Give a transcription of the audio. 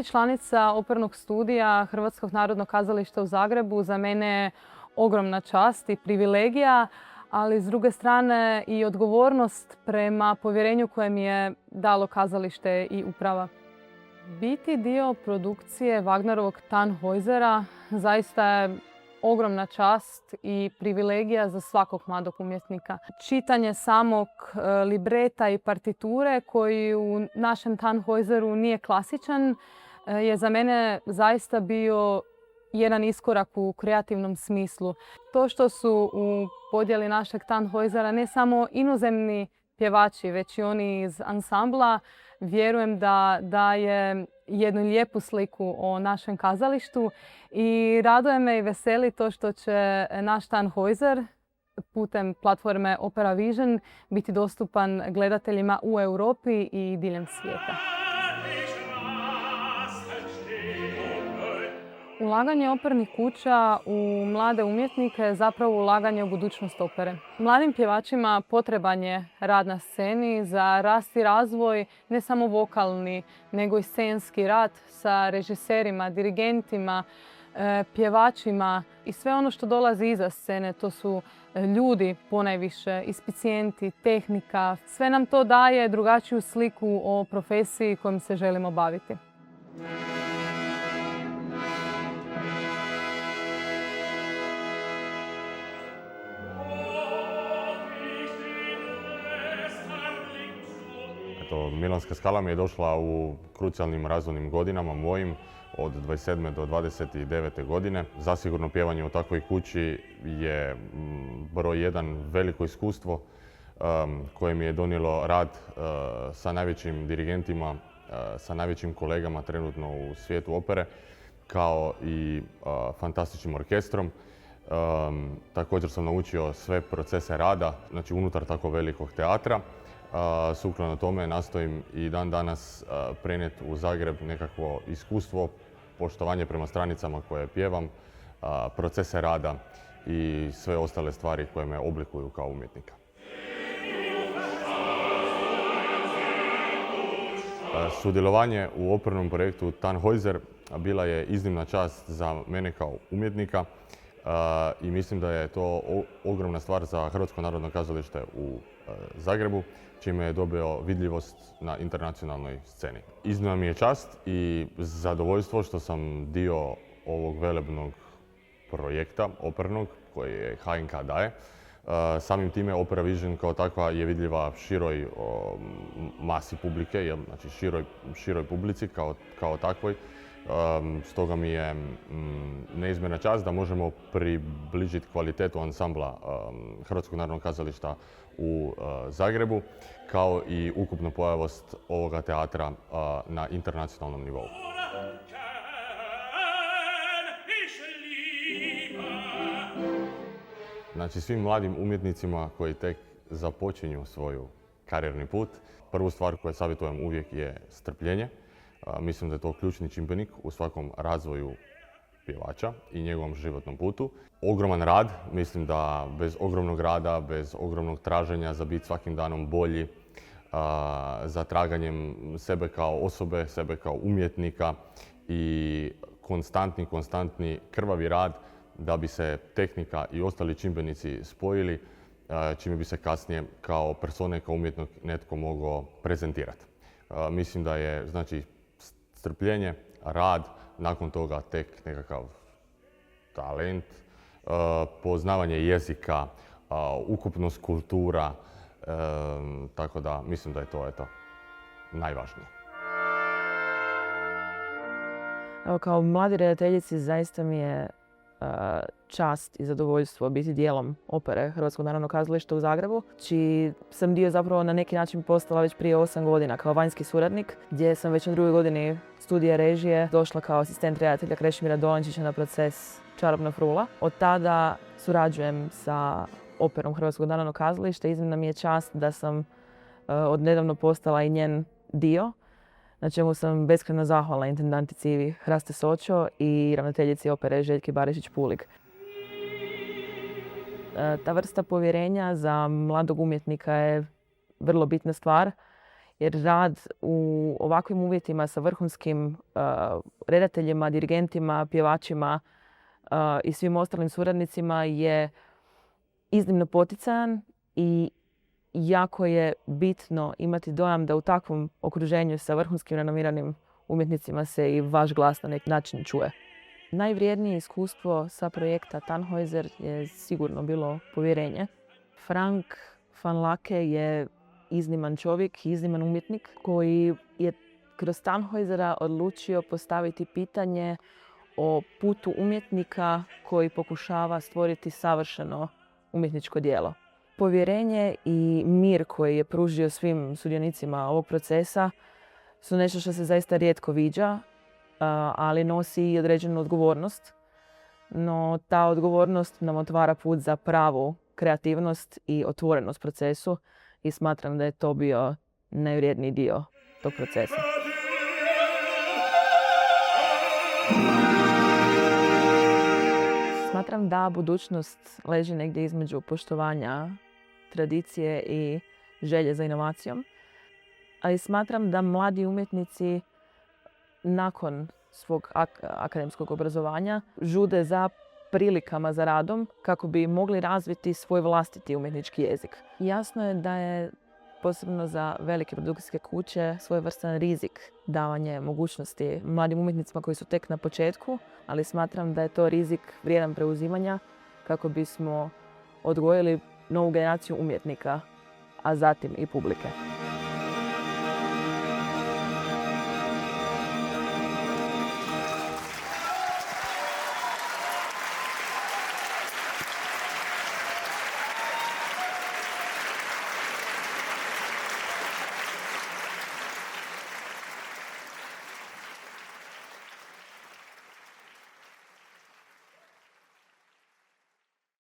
Biti članica opernog studija Hrvatskog narodnog kazališta u Zagrebu za mene je ogromna čast i privilegija, ali s druge strane i odgovornost prema povjerenju koje mi je dalo kazalište i uprava. Biti dio produkcije Wagnerovog Tannhäusera zaista je ogromna čast i privilegija za svakog mladog umjetnika. Čitanje samog libreta i partiture koji u našem Tannhäuseru nije klasičan je za mene zaista bio jedan iskorak u kreativnom smislu. To što su u podjeli našeg Tannhäusera ne samo inozemni pjevači, već i oni iz ansambla, vjerujem da daje jednu lijepu sliku o našem kazalištu i raduje me i veseli to što će naš Tannhäuser putem platforme Opera Vision biti dostupan gledateljima u Europi i diljem svijeta. Ulaganje opernih kuća u mlade umjetnike je zapravo ulaganje u budućnost opere. Mladim pjevačima potreban je rad na sceni za rast i razvoj, ne samo vokalni, nego i scenski rad sa režiserima, dirigentima, pjevačima i sve ono što dolazi iza scene. To su ljudi ponajviše, inspicijenti, tehnika. Sve nam to daje drugačiju sliku o profesiji kojom se želimo baviti. Milanska skala mi je došla u krucijalnim razvojnim godinama mojim od 27. do 29. godine. Zasigurno pjevanje u takvoj kući je broj jedan veliko iskustvo koje mi je donijelo rad sa najvećim dirigentima, sa najvećim kolegama trenutno u svijetu opere, kao i fantastičnim orkestrom. Također sam naučio sve procese rada, znači unutar tako velikog teatra. Sukladno tome nastojim i dan danas prenijeti u Zagreb nekakvo iskustvo, poštovanje prema stranicama koje pjevam, procese rada i sve ostale stvari koje me oblikuju kao umjetnika. Sudjelovanje u opernom projektu Tannhäuser bila je iznimna čast za mene kao umjetnika i mislim da je to ogromna stvar za Hrvatsko narodno kazalište u Zagrebu, čime je dobio vidljivost na internacionalnoj sceni. Iznimna mi je čast i zadovoljstvo što sam dio ovog velebnog projekta opernog koji je HNK daje. Samim time Opera Vision kao takva je vidljiva široj masi publike, znači široj publici kao takvoj. Stoga mi je neizmjerna čast da možemo približiti kvalitetu ansambla Hrvatskog narodnog kazališta u Zagrebu, kao i ukupnu pojavost ovoga teatra na internacionalnom nivou. Znači, svim mladim umjetnicima koji tek započinju svoj karijerni put, prvu stvar koju savjetujem uvijek je strpljenje. Mislim da je to ključni čimbenik u svakom razvoju pjevača i njegovom životnom putu. Ogroman rad, mislim da bez ogromnog rada, bez ogromnog traženja za biti svakim danom bolji, za traganjem sebe kao osobe, sebe kao umjetnika i konstantni krvavi rad da bi se tehnika i ostali čimbenici spojili, čime bi se kasnije kao persone, kao umjetnik netko mogao prezentirati. Mislim da je, znači, strpljenje, rad, nakon toga tek nekakav talent, poznavanje jezika, ukupnost kultura, tako da mislim da je to najvažnije. Evo, kao mladi redateljici zaista mi je čast i zadovoljstvo biti dijelom opere Hrvatskog narodnog kazališta u Zagrebu, čiji sam dio zapravo na neki način postala već prije 8 godina kao vanjski suradnik, gdje sam već na 2. godini studija režije došla kao asistent redatelja Krešimira Dolančića na proces Čarobna frula. Od tada surađujem sa operom Hrvatskog narodnog kazališta. Iznimna mi je čast da sam odnedavno postala i njen dio, na čemu sam beskrajno zahvalna intendantici Ivi Hraste Sočo i ravnateljici opere Željki Barišić-Pulig. Ta vrsta povjerenja za mladog umjetnika je vrlo bitna stvar jer rad u ovakvim uvjetima sa vrhunskim redateljima, dirigentima, pjevačima i svim ostalim suradnicima je iznimno poticajan i jako je bitno imati dojam da u takvom okruženju sa vrhunskim renomiranim umjetnicima se i vaš glas na neki način čuje. Najvrijednije iskustvo sa projekta Tannhäuser je sigurno bilo povjerenje. Frank van Laake je izniman čovjek, izniman umjetnik koji je kroz Tannhäusera odlučio postaviti pitanje o putu umjetnika koji pokušava stvoriti savršeno umjetničko djelo. Povjerenje i mir koji je pružio svim sudionicima ovog procesa su nešto što se zaista rijetko viđa, ali nosi i određenu odgovornost. No ta odgovornost nam otvara put za pravu kreativnost i otvorenost procesu i smatram da je to bio najvrijedniji dio tog procesa. Smatram da budućnost leži negdje između poštovanja tradicije i želje za inovacijom, ali smatram da mladi umjetnici nakon svog akademskog obrazovanja žude za prilikama za radom kako bi mogli razviti svoj vlastiti umjetnički jezik. Jasno je da je posebno za velike produkcijske kuće svojevrstan rizik davanje mogućnosti mladim umjetnicima koji su tek na početku, ali smatram da je to rizik vrijedan preuzimanja kako bismo odgojili novu generaciju umjetnika, a zatim i publike.